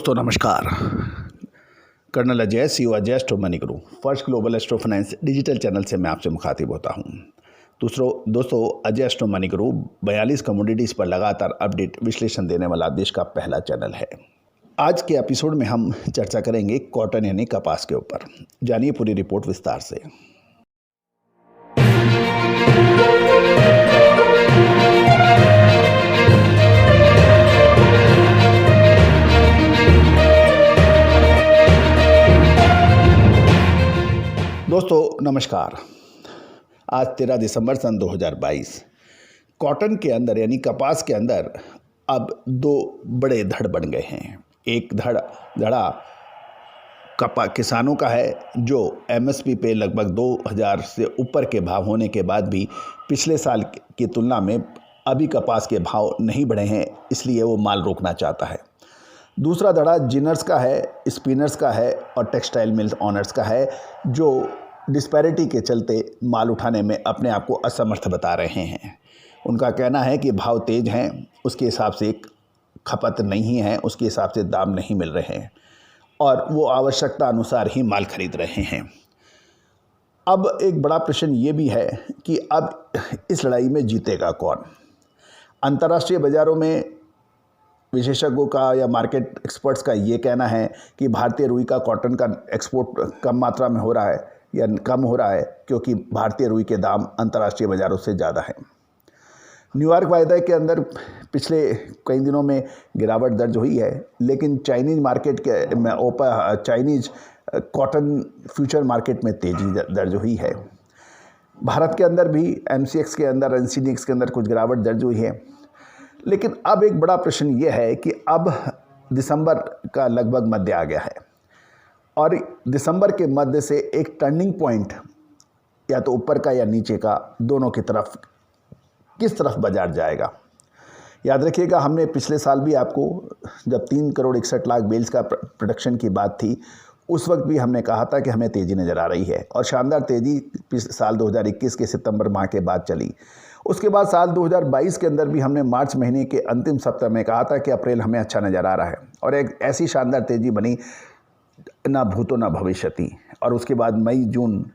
दोस्तों नमस्कार। Colonel Ajay CEO Ajay astro money guru first global astro finance digital channel से मैं आपसे मुखातिब होता हूं। दोस्तों अजय एस्ट्रो मनी गुरु 42 कमोडिटीज़ पर लगातार अपडेट विश्लेषण देने वाला देश का पहला चैनल है। आज के एपिसोड में हम चर्चा करेंगे कॉटन यानी कपास के ऊपर। जानिए पूरी रिपोर्ट विस्तार से। दोस्तों नमस्कार। आज 13 दिसंबर सन 2022। कॉटन के अंदर यानी कपास के अंदर अब दो बड़े धड़ बन गए हैं। एक धड़ा किसानों का है जो एमएसपी पे लगभग 2000 से ऊपर के भाव होने के बाद भी पिछले साल की तुलना में अभी कपास के भाव नहीं बढ़े हैं, इसलिए वो माल रोकना चाहता है। दूसरा धड़ा जिनर्स का है, स्पिनर्स का है और टेक्सटाइल मिल ऑनर्स का है जो डिस्पैरिटी के चलते माल उठाने में अपने आप को असमर्थ बता रहे हैं। उनका कहना है कि भाव तेज हैं, उसके हिसाब से खपत नहीं है, उसके हिसाब से दाम नहीं मिल रहे हैं और वो आवश्यकता अनुसार ही माल खरीद रहे हैं। अब एक बड़ा प्रश्न ये भी है कि अब इस लड़ाई में जीतेगा कौन। अंतर्राष्ट्रीय बाज़ारों में विशेषज्ञों का या मार्केट एक्सपर्ट्स का ये कहना है कि भारतीय रुई का कॉटन का एक्सपोर्ट कम मात्रा में हो रहा है या कम हो रहा है क्योंकि भारतीय रुई के दाम अंतर्राष्ट्रीय बाज़ारों से ज़्यादा हैं। न्यूयॉर्क वायदे के अंदर पिछले कई दिनों में गिरावट दर्ज हुई है, लेकिन चाइनीज़ मार्केट के में चाइनीज़ कॉटन फ्यूचर मार्केट में तेज़ी दर्ज हुई है। भारत के अंदर भी एमसीएक्स के अंदर, एनसीडीएक्स के अंदर कुछ गिरावट दर्ज हुई है। लेकिन अब एक बड़ा प्रश्न ये है कि अब दिसंबर का लगभग मध्य आ गया है और दिसंबर के मध्य से एक टर्निंग पॉइंट या तो ऊपर का या नीचे का, दोनों की तरफ किस तरफ बाजार जाएगा। याद रखिएगा, हमने पिछले साल भी आपको जब 3 करोड़ 61 लाख बेल्स का प्रोडक्शन की बात थी, उस वक्त भी हमने कहा था कि हमें तेज़ी नज़र आ रही है और शानदार तेज़ी साल 2021 के सितंबर माह के बाद चली। उसके बाद साल 2022 के अंदर भी हमने मार्च महीने के अंतिम सप्ताह में कहा था कि अप्रैल हमें अच्छा नज़र आ रहा है और एक ऐसी शानदार तेज़ी बनी, ना भूतो ना भविष्यति। और उसके बाद मई जून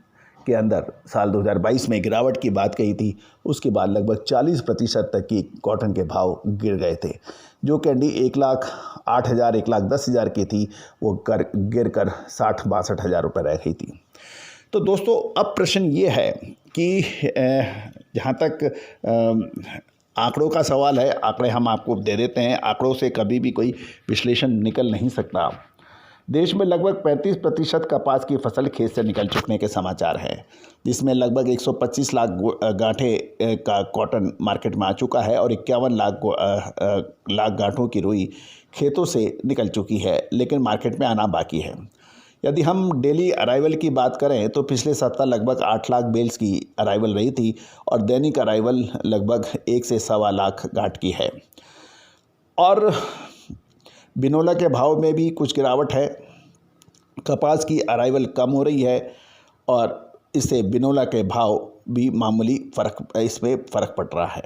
के अंदर साल 2022 में गिरावट की बात कही थी, उसके बाद लगभग 40% तक की कॉटन के भाव गिर गए थे। जो कैंडी 1,08,000 1,10,000 की थी वो गिर कर 60-62 हज़ार रुपये रह गई थी। तो दोस्तों अब प्रश्न ये है कि जहाँ तक आंकड़ों का सवाल है, आंकड़े हम आपको दे देते हैं। आंकड़ों से कभी भी कोई विश्लेषण निकल नहीं सकता। देश में लगभग 35% कपास की फसल खेत से निकल चुकने के समाचार हैं, जिसमें लगभग 125 लाख गांठे का कॉटन मार्केट में आ चुका है और 51 लाख गांठों की रुई खेतों से निकल चुकी है, लेकिन मार्केट में आना बाकी है। यदि हम डेली अराइवल की बात करें तो पिछले सप्ताह लगभग 8 लाख बेल्स की अराइवल रही थी और दैनिक अराइवल लगभग 1 से 1.25 लाख गांठ की है। और बिनोला के भाव में भी कुछ गिरावट है। कपास की अराइवल कम हो रही है और इससे बिनोला के भाव भी मामूली इसमें फ़र्क पड़ रहा है।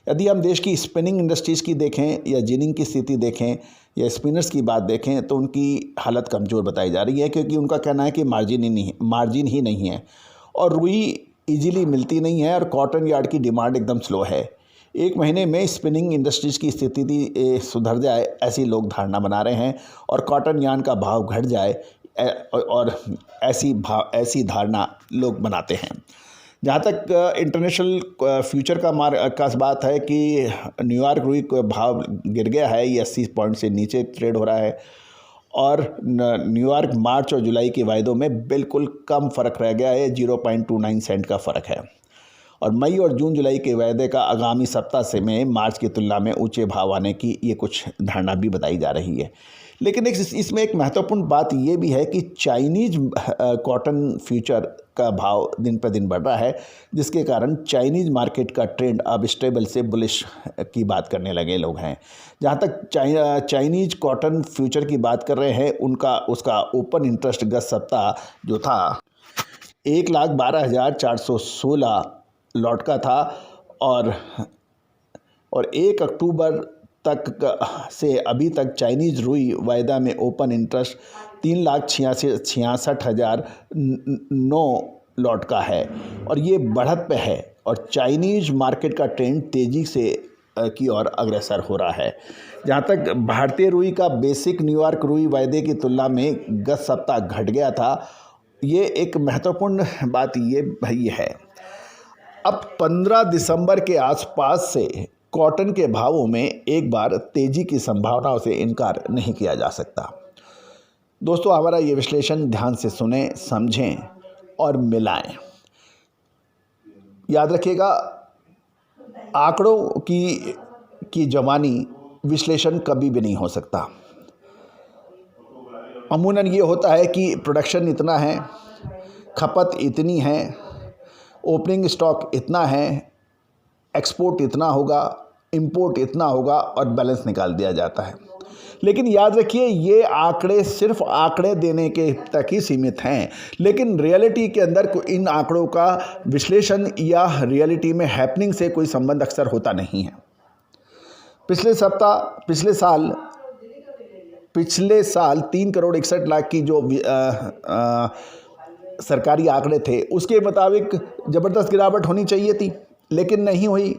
यदि हम देश की स्पिनिंग इंडस्ट्रीज़ की देखें या जिनिंग की स्थिति देखें या स्पिनर्स की बात देखें तो उनकी हालत कमज़ोर बताई जा रही है, क्योंकि उनका कहना है कि मार्जिन ही नहीं है और रुई इजीली मिलती नहीं है और कॉटन यार्ड की डिमांड एकदम स्लो है। एक महीने में स्पिनिंग इंडस्ट्रीज़ की स्थिति सुधर जाए ऐसी लोग धारणा बना रहे हैं और कॉटन यार्न का भाव घट जाए और ऐसी धारणा लोग बनाते हैं। जहाँ तक इंटरनेशनल फ्यूचर का बात है कि न्यूयॉर्क रुई का भाव गिर गया है, ये 80 पॉइंट से नीचे ट्रेड हो रहा है और न्यूयॉर्क मार्च और जुलाई के वायदों में बिल्कुल कम फ़र्क रह गया है, 0.29 सेंट का फ़र्क है। और मई और जून जुलाई के वायदे का आगामी सप्ताह से में मार्च की तुलना में ऊंचे भाव आने की ये कुछ धारणा भी बताई जा रही है। लेकिन इसमें एक महत्वपूर्ण बात ये भी है कि चाइनीज़ कॉटन फ्यूचर का भाव दिन पर दिन बढ़ रहा है, जिसके कारण चाइनीज़ मार्केट का ट्रेंड अब स्टेबल से बुलिश की बात करने लगे लोग हैं। जहाँ तक चाइनीज़ कॉटन फ्यूचर की बात कर रहे हैं, उसका ओपन इंटरेस्ट गत सप्ताह जो था 1,12,416 लॉट का था और 1 अक्टूबर से अभी तक चाइनीज़ रुई वायदा में ओपन इंटरेस्ट 3,66,000 लॉट का है और ये बढ़त पे है और चाइनीज़ मार्केट का ट्रेंड तेज़ी से की ओर अग्रसर हो रहा है। जहाँ तक भारतीय रुई का बेसिक न्यूयॉर्क रुई वायदे की तुलना में गत सप्ताह घट गया था, ये एक महत्वपूर्ण बात ये भाई है। अब 15 दिसंबर के आसपास से कॉटन के भावों में एक बार तेज़ी की संभावनाओं से इनकार नहीं किया जा सकता। दोस्तों, हमारा ये विश्लेषण ध्यान से सुनें, समझें और मिलाएं। याद रखिएगा, आंकड़ों की जवानी विश्लेषण कभी भी नहीं हो सकता। अमूमन ये होता है कि प्रोडक्शन इतना है, खपत इतनी है, ओपनिंग स्टॉक इतना है, एक्सपोर्ट इतना होगा, इंपोर्ट इतना होगा और बैलेंस निकाल दिया जाता है। लेकिन याद रखिए, ये आंकड़े सिर्फ आंकड़े देने के तक ही सीमित हैं, लेकिन रियलिटी के अंदर इन आंकड़ों का विश्लेषण या रियलिटी में हैपनिंग से कोई संबंध अक्सर होता नहीं है। पिछले साल 3,61,00,000 की जो सरकारी आंकड़े थे, उसके मुताबिक ज़बरदस्त गिरावट होनी चाहिए थी, लेकिन नहीं हुई।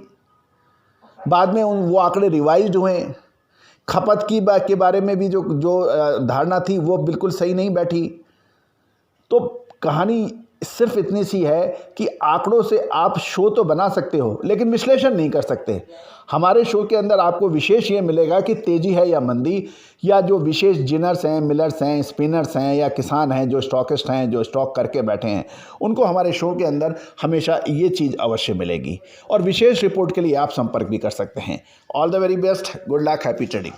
बाद में वो आंकड़े रिवाइज्ड हुए। खपत के बारे में भी जो धारणा थी वो बिल्कुल सही नहीं बैठी। तो कहानी सिर्फ इतनी सी है कि आंकड़ों से आप शो तो बना सकते हो, लेकिन विश्लेषण नहीं कर सकते। हमारे शो के अंदर आपको विशेष ये मिलेगा कि तेज़ी है या मंदी, या जो विशेष जिनर्स हैं, मिलर्स हैं, स्पिनर्स हैं या किसान हैं, जो स्टॉकिस्ट हैं, जो स्टॉक करके बैठे हैं, उनको हमारे शो के अंदर हमेशा ये चीज़ अवश्य मिलेगी। और विशेष रिपोर्ट के लिए आप संपर्क भी कर सकते हैं। All the very best, good luck, happy trading.